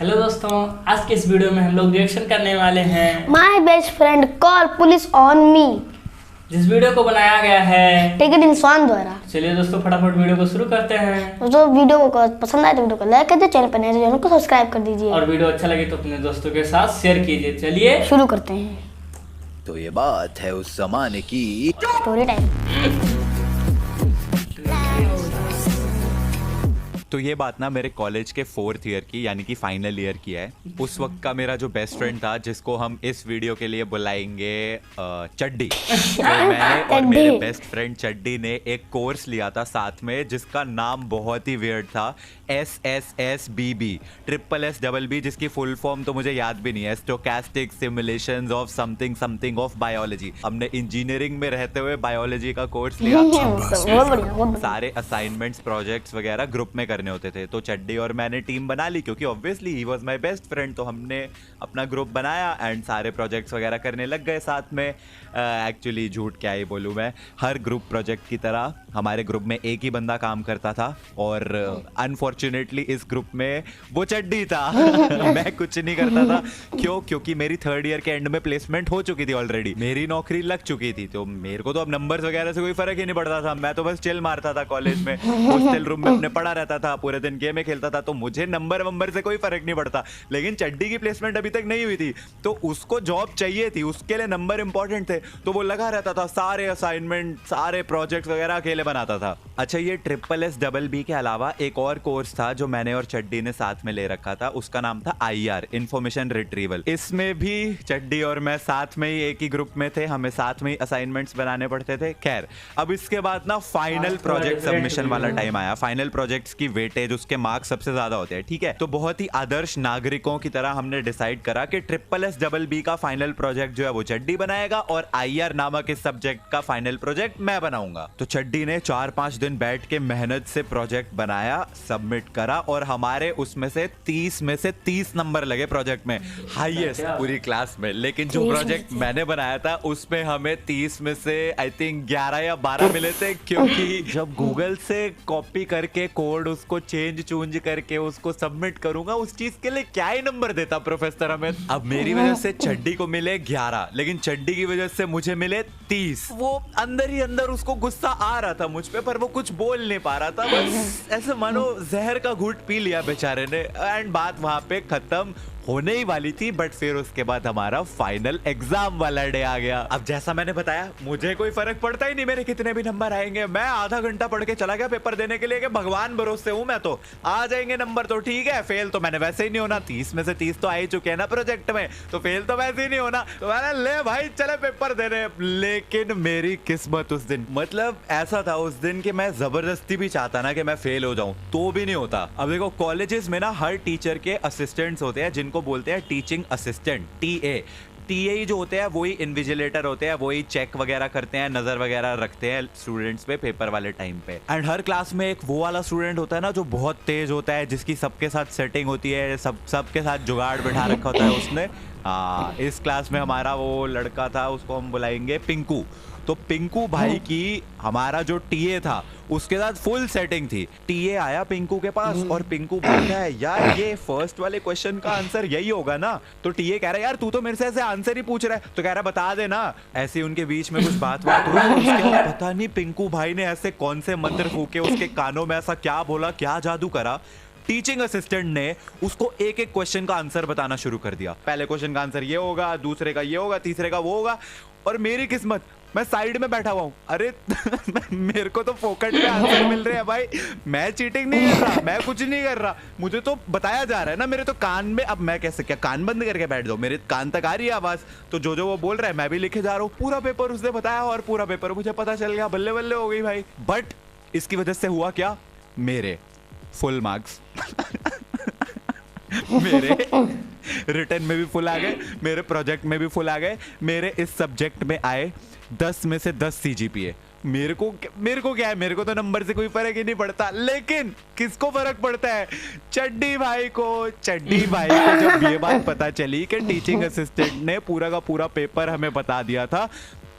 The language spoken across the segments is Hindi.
हेलो दोस्तों, आज के इस वीडियो में हम लोग रिएक्शन करने वाले हैं my best friend call police on me, जिस वीडियो को बनाया गया है टिकट इंसान द्वारा। चलिए दोस्तों, फटाफट वीडियो को शुरू करते हैं। जो वीडियो को पसंद आए तो वीडियो को लाइक कर दीजिए, चैनल पर नए तो चैनल को सब्सक्राइब कर दीजिए और वीडियो अच्छा लगे तो अपने दोस्तों के साथ शेयर कीजिए। चलिए शुरू करते हैं। तो ये बात है उस जमाने की। Story time. तो ये बात ना मेरे कॉलेज के 4th ईयर की यानी कि फाइनल ईयर की है। उस वक्त का मेरा जो बेस्ट फ्रेंड था जिसको हम इस वीडियो के लिए बुलाएंगे चड्डी। तो मैंने और मेरे बेस्ट फ्रेंड चड्डी ने एक कोर्स लिया था साथ में जिसका नाम बहुत ही वियर्ड था, SSSBB, ट्रिपल SBB, जिसकी फुल फॉर्म तो मुझे याद भी नहीं है, stochastic simulations of something something of biology. हमने इंजीनियरिंग में रहते हुए बायोलॉजी का कोर्स लिया। बहुत बढ़िया। सारे असाइनमेंट्स प्रोजेक्ट्स वगैरह ग्रुप में करने होते थे। तो चड्डी और मैंने टीम बना ली क्योंकि obviously he was my best friend. तो हमने अपना ग्रुप बनाया एंड सारे प्रोजेक्ट्स वगैरह करने लग गए साथ में। एक्चुअली झूठ क्या ही बोलूँ मैं, हर ग्रुप प्रोजेक्ट की तरह हमारे ग्रुप में एक ही बंदा काम करता था और अनफॉर्चुनेटली इस ग्रुप में वो चड्डी था। मैं कुछ नहीं करता था। क्योंकि मेरी 3rd ईयर के एंड में प्लेसमेंट हो चुकी थी ऑलरेडी, मेरी नौकरी लग चुकी थी। तो मेरे को तो अब नंबर्स वगैरह से कोई फर्क ही नहीं पड़ता था। मैं तो बस चिल मारता था कॉलेज में, हॉस्टल रूम में अपने पड़ा रहता था, पूरे दिन गेम खेलता था। तो मुझे नंबर से कोई फर्क नहीं पड़ता। लेकिन चड्डी की प्लेसमेंट अभी तक नहीं हुई थी, तो उसको जॉब चाहिए थी, उसके लिए नंबर इंपॉर्टेंट थे। तो वो लगा रहता था, सारे असाइनमेंट सारे प्रोजेक्ट्स वगैरह अकेले बनाता था। अच्छा, ये ट्रिपल SBB के अलावा एक और कोर्स था जो मैंने और चड्डी ने साथ में ले रखा था, उसका नाम था IR, इंफॉर्मेशन रिट्रीवल। इसमें भी चड्डी और मैं साथ में ही एक ही ग्रुप में थे, हमें साथ में ही असाइनमेंट्स बनाने पड़ते थे। खैर, अब इसके बाद ना फाइनल प्रोजेक्ट सबमिशन वाला टाइम आया। फाइनल प्रोजेक्ट्स की वेटेज, उसके मार्क्स सबसे ज्यादा होते हैं, ठीक है। तो बहुत ही आदर्श नागरिकों की तरह हमने डिसाइड करा कि ट्रिपल SBB का फाइनल प्रोजेक्ट जो है वो चड्डी बनाएगा और IR नामक इस सब्जेक्ट का फाइनल प्रोजेक्ट मैं बनाऊंगा। तो चड्डी ने 4-5 दिन बैठ के मेहनत से प्रोजेक्ट बनाया, सबमिट करा और हमारे उसमें से 30 में से 30 नंबर लगे प्रोजेक्ट में, हाईएस्ट पूरी क्लास में। लेकिन जो प्रोजेक्ट मैंने बनाया था उसमें हमें 30 में से आई थिंक 11 या 12 मिले थे, क्योंकि जब गूगल से कॉपी करके कोड उसको चेंज चूंज करके उसको सबमिट करूंगा, उस चीज के लिए क्या ही नंबर देता प्रोफेसर हमें। अब मेरी वजह से चड्डी को मिले 11, लेकिन चड्डी की वजह से मुझे मिले 30। वो अंदर ही अंदर उसको गुस्सा आ रहा था मुझ पे, पर वो कुछ बोल नहीं पा रहा था। बस ऐसे मानो जहर का घूंट पी लिया बेचारे ने एंड बात वहां पे खत्म होने ही वाली थी। बट फिर उसके बाद हमारा फाइनल एग्जाम वाला डे आ गया। अब जैसा मैंने बताया, मुझे कोई फर्क पड़ता ही नहीं मेरे कितने भी नंबर आएंगे। मैं आधा घंटा पढ़ के चला गया पेपर देने के लिए कि भगवान भरोसे हूं मैं, तो आ जाएंगे नंबर तो ठीक है, फेल तो मैंने वैसे ही नहीं होना। 30 में से 30 तो आ ही चुके हैं ना प्रोजेक्ट में, तो फेल तो वैसे ही नहीं होना। तो मैंने ले भाई चले पेपर देने। लेकिन मेरी किस्मत उस दिन मतलब ऐसा था उस दिन कि मैं जबरदस्ती भी चाहता ना कि मैं फेल हो जाऊं तो भी नहीं होता। अब देखो, कॉलेजेस में ना हर टीचर के असिस्टेंट्स होते हैं जिनको बोलते हैं टीचिंग असिस्टेंट, TA जो होते हैं वही इन्विजिलेटर होते हैं, वही चेक वगैरह करते हैं, नजर वगैरह रखते हैं स्टूडेंट्स पे पेपर वाले टाइम पे। एंड हर क्लास में एक वो वाला स्टूडेंट होता है ना जो बहुत तेज होता है, जिसकी सबके साथ सेटिंग होती है, सबके साथ जुगाड़ बिठा रखा होता है उसने। इस क्लास में हमारा वो लड़का था, उसको हम बुलाएंगे पिंकू। तो पिंकू भाई की हमारा जो TA था उसके साथ फुल सेटिंग थी। TA आया पिंकू के पास और पिंकू बोलता है, यार ये फर्स्ट वाले क्वेश्चन का आंसर यही होगा ना। तो TA कह रहा है, यार तू तो मेरे से ऐसे आंसर ही पूछ रहा है। तो कह रहा है, बता दे ना। ऐसे उनके बीच में कुछ बात हुई, उसके बाद पता नहीं पिंकू भाई ने ऐसे कौन से मंत्र फूके, उसके कानों में ऐसा क्या बोला, क्या जादू करा, टीचिंग असिस्टेंट ने उसको एक एक क्वेश्चन का आंसर बताना शुरू कर दिया। पहले क्वेश्चन का आंसर ये होगा, दूसरे का ये होगा, तीसरे का वो होगा। और मेरी किस्मत, मैं साइड में बैठा हुआ हूँ। अरे मेरे को तो फोकट में आंसर मिल रहे हैं भाई, मैं चीटिंग नहीं कर रहा, मैं कुछ नहीं कर रहा, मुझे तो बताया जा रहा है ना मेरे तो कान में। अब मैं कैसे, क्या कान बंद करके बैठ जाऊँ? मेरे कान तक आ रही है आवाज, तो जो वो बोल रहा है मैं भी लिखे जा रहा हूँ। पूरा पेपर उसने बताया और पूरा पेपर मुझे पता चल गया, बल्ले बल्ले हो गई भाई। बट इसकी वजह से हुआ क्या, मेरे फुल मार्क्स मेरे रिटर्न में भी फुल आ गए, मेरे प्रोजेक्ट में भी फुल आ गए, मेरे इस सब्जेक्ट में आए 10 में से 10 CGPA। मेरे को क्या है, मेरे को तो नंबर से कोई फर्क ही नहीं पड़ता। लेकिन किसको फर्क पड़ता है? चड्डी भाई को जब ये बात पता चली कि टीचिंग असिस्टेंट ने पूरा का पूरा पेपर हमें बता दिया था,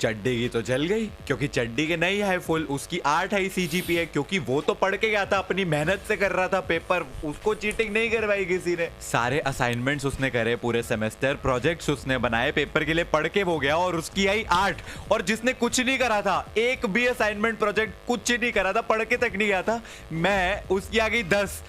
चड्डी की तो जल गई, क्योंकि चड्डी के नहीं है फुल, उसकी 8 है CGPA, क्योंकि वो तो पढ़ के गया था, अपनी मेहनत से कर रहा था पेपर, उसको चीटिंग नहीं करवाई किसी ने। सारे असाइनमेंट्स उसने करे पूरे सेमेस्टर, प्रोजेक्ट्स उसने बनाए, पेपर के लिए पढ़ के वो गया और उसकी आई 8। और जिसने कुछ नहीं करा था, एक भी असाइनमेंट प्रोजेक्ट कुछ नहीं करा था, पढ़ के तक नहीं गया था, मैं, उसकी आ गई 10।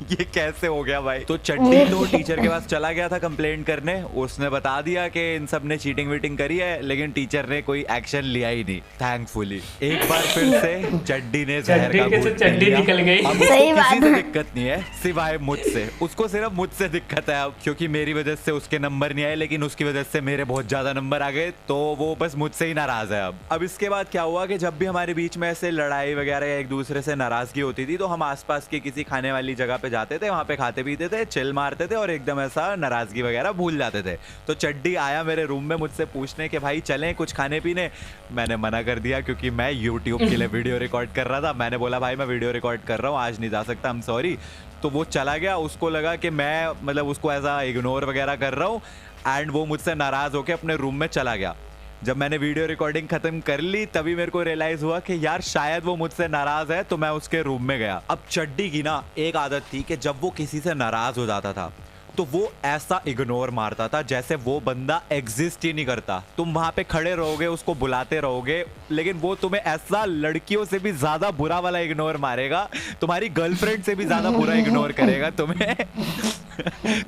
ये कैसे हो गया भाई? तो चड्डी तो टीचर के पास चला गया था कंप्लेंट करने, उसने बता दिया कि इन सब ने चीटिंग वीटिंग करी है, लेकिन टीचर ने कोई एक्शन लिया ही नहीं, थैंकफुली। एक बार फिर से चड्डी ने जहर का घूंट पी चड्डी लिया। निकल गई। अब उसको सही बात किसी से है। दिक्कत नहीं है सिवाय मुझसे, उसको सिर्फ मुझसे दिक्कत है अब, क्योंकि मेरी वजह से उसके नंबर नहीं आए, लेकिन उसकी वजह से मेरे बहुत ज्यादा नंबर आ गए, तो वो बस मुझसे ही नाराज है अब इसके बाद क्या हुआ कि जब भी हमारे बीच में ऐसे लड़ाई वगैरह या एक दूसरे से नाराजगी होती थी, तो हम आसपास की किसी खाने वाली जगह पे जाते थे, वहां पे खाते पीते थे, चिल मारते थे और एकदम ऐसा नाराजगी वगैरह भूल जाते थे। तो चड्डी आया मेरे रूम में मुझसे पूछने कि भाई चलें कुछ खाने पीने। मैंने मना कर दिया, क्योंकि मैं YouTube के लिए वीडियो रिकॉर्ड कर रहा था। मैंने बोला भाई मैं वीडियो रिकॉर्ड कर रहा हूँ, आज नहीं जा सकता, आई एम सॉरी। तो वो चला गया, उसको लगा कि मैं मतलब उसको ऐसा इग्नोर वगैरह कर रहा हूँ, एंड वो मुझसे नाराज होकर अपने रूम में चला गया। जब मैंने वीडियो रिकॉर्डिंग खत्म कर ली, तभी मेरे को रियलाइज हुआ कि यार शायद वो मुझसे नाराज है, तो मैं उसके रूम में गया। अब चड्डी की ना एक आदत थी कि जब वो किसी से नाराज हो जाता था, तो वो ऐसा इग्नोर मारता था जैसे वो बंदा एग्जिस्ट ही नहीं करता। तुम वहां पे खड़े रहोगे, उसको बुलाते रहोगे, लेकिन वो तुम्हें ऐसा लड़कियों से भी ज्यादा बुरा वाला इग्नोर मारेगा, तुम्हारी गर्लफ्रेंड से भी ज्यादा बुरा इग्नोर करेगा तुम्हें।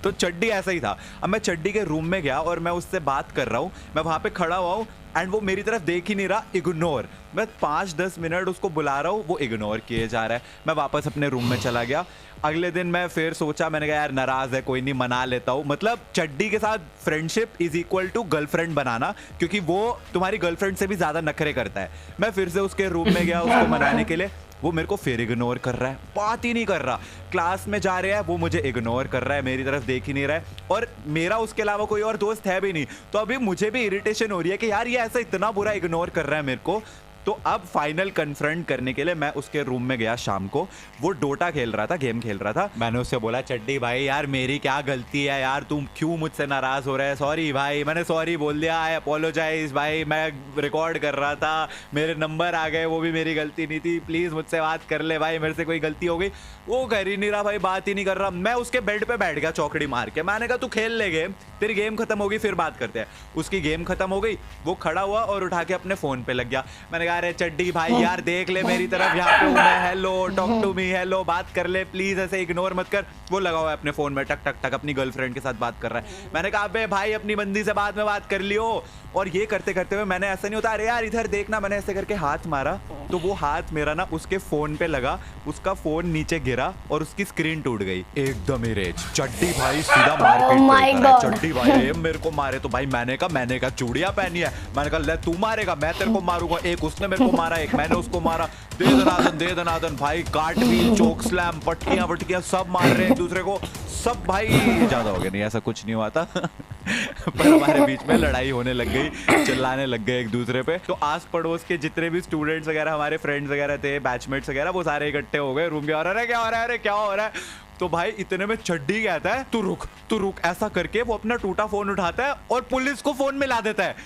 तो चड्डी ऐसा ही था। अब मैं चड्डी के रूम में गया और मैं उससे बात कर रहा हूँ, मैं वहां पे खड़ा हुआ हूँ, एंड वो मेरी तरफ देख ही नहीं रहा, इग्नोर। मैं 5-10 मिनट उसको बुला रहा हूँ, वो इग्नोर किए जा रहा है। मैं वापस अपने रूम में चला गया। अगले दिन मैं फिर सोचा, मैंने कहा यार नाराज है, कोई नहीं, मना लेता हूँ। मतलब चड्डी के साथ friendship is equal to girlfriend बनाना, क्योंकि वो तुम्हारी गर्लफ्रेंड से भी ज्यादा नखरे करता है। मैं फिर से उसके रूम में गया उसको मनाने के लिए, वो मेरे को फिर इग्नोर कर रहा है, बात ही नहीं कर रहा। क्लास में जा रहे हैं, वो मुझे इग्नोर कर रहा है, मेरी तरफ देख ही नहीं रहा है, और मेरा उसके अलावा कोई और दोस्त है भी नहीं। तो अभी मुझे भी इरिटेशन हो रही है कि यार ये ऐसा इतना बुरा इग्नोर कर रहा है मेरे को। तो अब फाइनल कन्फ्रंट करने के लिए मैं उसके रूम में गया शाम को। वो डोटा खेल रहा था, गेम खेल रहा था। मैंने उससे बोला चड्डी भाई यार मेरी क्या गलती है यार, तुम क्यों मुझसे नाराज हो रहे है? सॉरी भाई, मैंने सॉरी बोल दिया, आई अपोलोजाइज भाई, मैं रिकॉर्ड कर रहा था, मेरे नंबर आ गए, वो भी मेरी गलती नहीं थी, प्लीज मुझसे बात कर ले भाई, मेरे से कोई गलती हो गई। वो कर ही नहीं रहा भाई, बात ही नहीं कर रहा। मैं उसके बेड पे बैठ गया चौकड़ी मार के। मैंने कहा तू खेल ले गेम, तेरी गेम खत्म होगी फिर बात करते हैं। उसकी गेम खत्म हो गई, वो खड़ा हुआ और उठा के अपने फोन पे लग गया। मैंने कहा अरे चड्डी भाई यार देख ले मेरी तरफ, यहाँ पे हूँ मैं, hello talk to me, hello बात कर ले प्लीज, ऐसे इग्नोर मत कर। वो लगा हुआ है अपने फोन में, टक टक टक अपनी गर्लफ्रेंड के साथ बात कर रहा है। मैंने कहा अबे भाई अपनी बंदी से बाद में बात कर लियो। और ये करते करते हुए मैंने ऐसा नहीं होता, अरे यार इधर देखना, मैंने ऐसे करके हाथ मारा, तो वो हाथ मेरा ना उसके फोन पे लगा, उसका फोन नीचे गिरा और उसकी स्क्रीन टूट गई। एकदम ही रेज, चड्डी भाई सीधा मारपीट, चड्डी भाई मेरे को मारे। तो भाई मैंने कहा चूड़ियां पहनी है, मैंने कहा ले तू मारेगा, मैं तेरे को मारूंगा। एक उसने मेरे को मारा, एक मैंने उसको मारा, दे दनादन भाई, कार्टव्हील, चोक स्लैम, पटकियां वटकियां सब मार रहे हैं एक दूसरे को, सब भाई ज्यादा हो गया। नहीं ऐसा कुछ नहीं हुआ था पर हमारे बीच में लड़ाई होने लग गई, चिल्लाने लग गए एक दूसरे पे। तो आस पड़ोस के जितने भी स्टूडेंट्स वगैरह, हमारे फ्रेंड्स वगैरह थे, बैचमेट्स वगैरह, वो सारे इकट्ठे हो गए रूम के। और अरे क्या हो रहा है, अरे क्या हो रहा है? तो भाई इतने में चड्डी कहता है तू रुक, ऐसा करके वो अपना टूटा फोन उठाता है और पुलिस को फोन मिला देता है।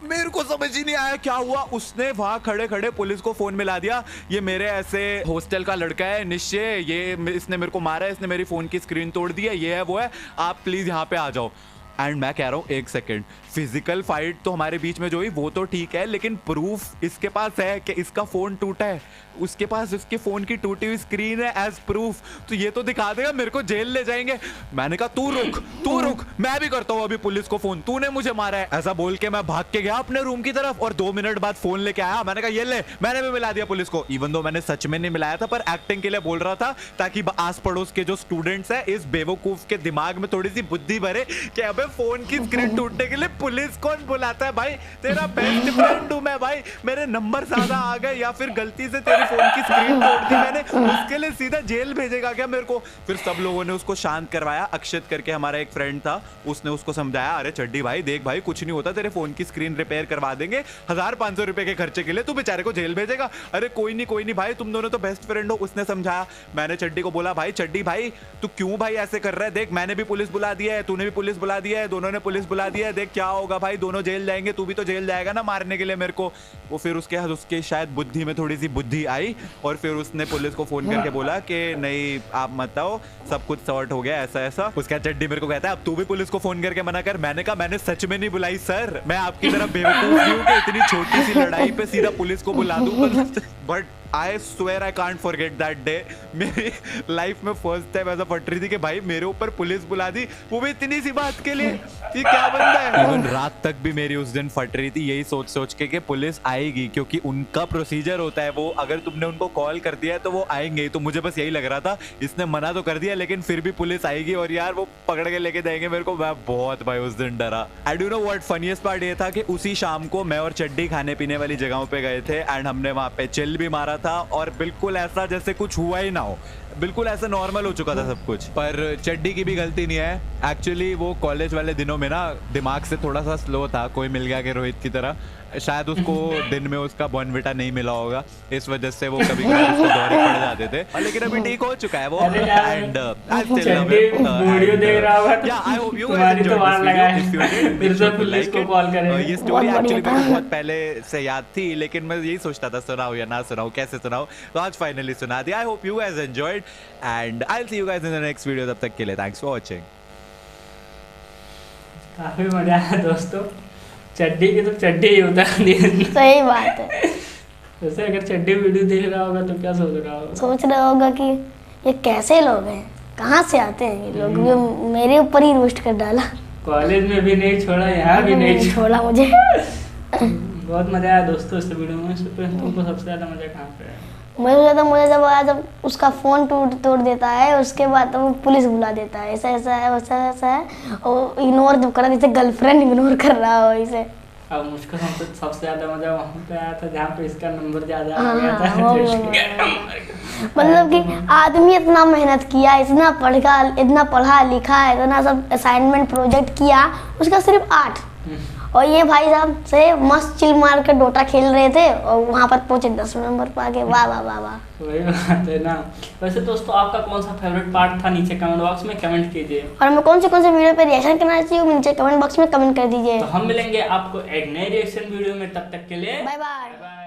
मेरे को समझ ही नहीं आया क्या हुआ। उसने वहां खड़े खड़े पुलिस को फोन मिला दिया, ये मेरे ऐसे हॉस्टल का लड़का है निश्चय, ये इसने मेरे को मारा है, इसने मेरी फोन की स्क्रीन तोड़ दी है, ये है वो है, आप प्लीज यहाँ पे आ जाओ। एंड मैं कह रहा हूँ एक सेकेंड, फिजिकल फाइट तो हमारे बीच में जो हुई वो तो ठीक है, लेकिन प्रूफ इसके पास है कि इसका फोन टूटा है, उसके पास उसके फोन की टूटी हुई स्क्रीन है एज प्रूफ, तो ये तो दिखा देगा, मेरे को जेल ले जाएंगे। मैंने कहा तू रुक, मैं भी करता हूँ अभी पुलिस को फोन, तूने मुझे मारा है। ऐसा बोल के मैं भाग के गया अपने रूम की तरफ और 2 मिनट बाद फोन लेके आया। मैंने कहा ये ले, मैंने भी मिला दिया पुलिस को। इवन दो मैंने सच में नहीं मिलाया था, पर एक्टिंग के लिए बोल रहा था, ताकि आस पड़ोस के जो स्टूडेंट्स है इस बेवकूफ के दिमाग में थोड़ी सी बुद्धि भरे कि अबे फोन की स्क्रीन टूटने के लिए पुलिस कौन बुलाता है भाई, तेरा बेस्ट फ्रेंड हूं मैं भाई, मेरे नंबर ज्यादा आ गए या फिर गलती से तेरी फोन की स्क्रीन तोड़ दी मैंने, उसके लिए सीधा जेल भेजेगा क्या मेरे को? फिर सब लोगों ने उसको शांत करवाया। अक्षत करके हमारा एक फ्रेंड था, उसने उसको समझाया, अरे चड्डी भाई देख भाई कुछ नहीं होता, तेरे फोन की स्क्रीन रिपेयर करवा देंगे, 1500 रुपए के खर्चे के लिए तू बेचारे को जेल भेजेगा। अरे कोई नहीं भाई, तुम दोनों तो बेस्ट फ्रेंड हो, उसने समझाया। मैंने चड्डी को बोला, भाई चड्डी भाई तू क्यों भाई ऐसे कर रहा है, देख मैंने भी पुलिस बुला दिया है, तूने भी पुलिस बुला दी है, दिया है, दोनों ने पुलिस बुला दिया है, देख क्या होगा भाई, दोनों जेल जाएंगे, तू भी तो जेल जाएगा ना मारने के लिए मेरे को। वो फिर उसके शायद बुद्धि में थोड़ी सी बुद्धि आई और फिर उसने पुलिस को फोन करके बोला कि नहीं आप मत आओ, सब कुछ सॉर्ट हो गया ऐसा ऐसा। उसका चड्डी मेरे को कहता है अब तू भी पुलिस को फोन करके मना कर। मैंने कहा मैंने सच में नहीं बुलाई सर, मैं आपकी तरह बेवकूफ नहीं हूँ कि इतनी छोटी सी लड़ाई पे सीधा पुलिस को बुला दूं। But I swear I can't forget that day. मेरी लाइफ में फर्स्ट टाइम ऐसा फट रही थी कि भाई मेरे ऊपर पुलिस बुला दी, वो भी इतनी सी बात के लिए। ये क्या बंदा है। इवन रात तक भी मेरी उस दिन फट रही थी यही सोच सोच के कि पुलिस आएगी, क्योंकि उनका प्रोसीजर होता है वो, अगर तुमने उनको कॉल कर दिया है तो वो आएंगे। तो मुझे बस यही लग रहा था इसने मना तो कर दिया लेकिन फिर भी पुलिस आएगी और यार वो पकड़ के लेके जाएंगे मेरे को। मैं बहुत भाई उस दिन डरा। I do know what funniest part ये था कि उसी शाम को मैं और चड्डी खाने पीने वाली जगहों पे गए थे एंड हमने वहाँ पे चिल भी मारा था और बिल्कुल ऐसा जैसे कुछ हुआ ही ना हो, बिल्कुल ऐसा नॉर्मल हो चुका था सब कुछ। पर चड्डी की भी गलती नहीं है, एक्चुअली वो कॉलेज वाले दिनों में ना दिमाग से थोड़ा सा स्लो था, कोई मिल गया कि रोहित की तरह, शायद उसको दिन में उसका बॉर्नविटा नहीं मिला होगा, इस वजह से वो कभी कभी उसको दौरे पड़ जाते थे। लेकिन अभी ठीक हो चुका है वो and I still love him. Video देख रहा होगा तो या आई होप यू तुम्हारी तो वार लगा है, इफ यू डिड फिर से पुलिस को कॉल करेंगे। ये स्टोरी एक्चुअली मेरे को बहुत पहले से याद थी लेकिन मैं यही सोचता था सुनाऊं या ना सुनाऊं, कैसे सुनाऊं, तो आज फाइनली सुना दिया। I hope you guys enjoyed and I will see you guys in the next video. तब तक के लिए थैंक्स फॉर वाचिंग। काफी मजा आया दोस्तों, चड्डी की तो चड्डी ही होता है। सही बात है। वैसे अगर चड्डी वीडियो देख रहा होगा तो क्या सोच रहा होगा? सोच रहा होगा कि ये कैसे लोग हैं, कहाँ से आते हैं ये लोग, ये मेरे ऊपर ही रोस्ट कर डाला। कॉलेज में भी नहीं छोड़ा, यहाँ भी नहीं छोड़ा मुझे। बहुत मजा आया दोस्तों इस वीडियो में। तुमको सबसे ज्यादा मजा कहाँ पे है? मुझे जब उसका फोन तोड़ देता है उसके बाद तो वो पुलिस बुला देता है, ऐसा ऐसा है वैसा ऐसा है, और इग्नोर जब करा जैसे गर्लफ्रेंड इग्नोर कर रहा हो इसे। अब मुझको सबसे ज्यादा मजा वहाँ पे आया था जहाँ पे इसका नंबर ज्यादा आ गया था। मतलब कि आदमी इतना मेहनत किया, इतना पढ़ा लिखा, इतना सब असाइनमेंट प्रोजेक्ट किया, उसका सिर्फ 8। और ये भाई साहब से मस्त चिल मार कर डोटा खेल रहे थे और वहाँ पर पहुंचे 10 नंबर पा के। वाह वाह वाह वाह। वही बात है ना। वैसे दोस्तों आपका कौन सा फेवरेट पार्ट था नीचे कमेंट बॉक्स में कमेंट कीजिए, और हमें कौन से वीडियो पे रिएक्शन करना चाहिए नीचे कमेंट बॉक्स में कमेंट कर दीजिए। तो हम मिलेंगे आपको एक नए रिएक्शन वीडियो में, तब तक के लिए बाय बाय।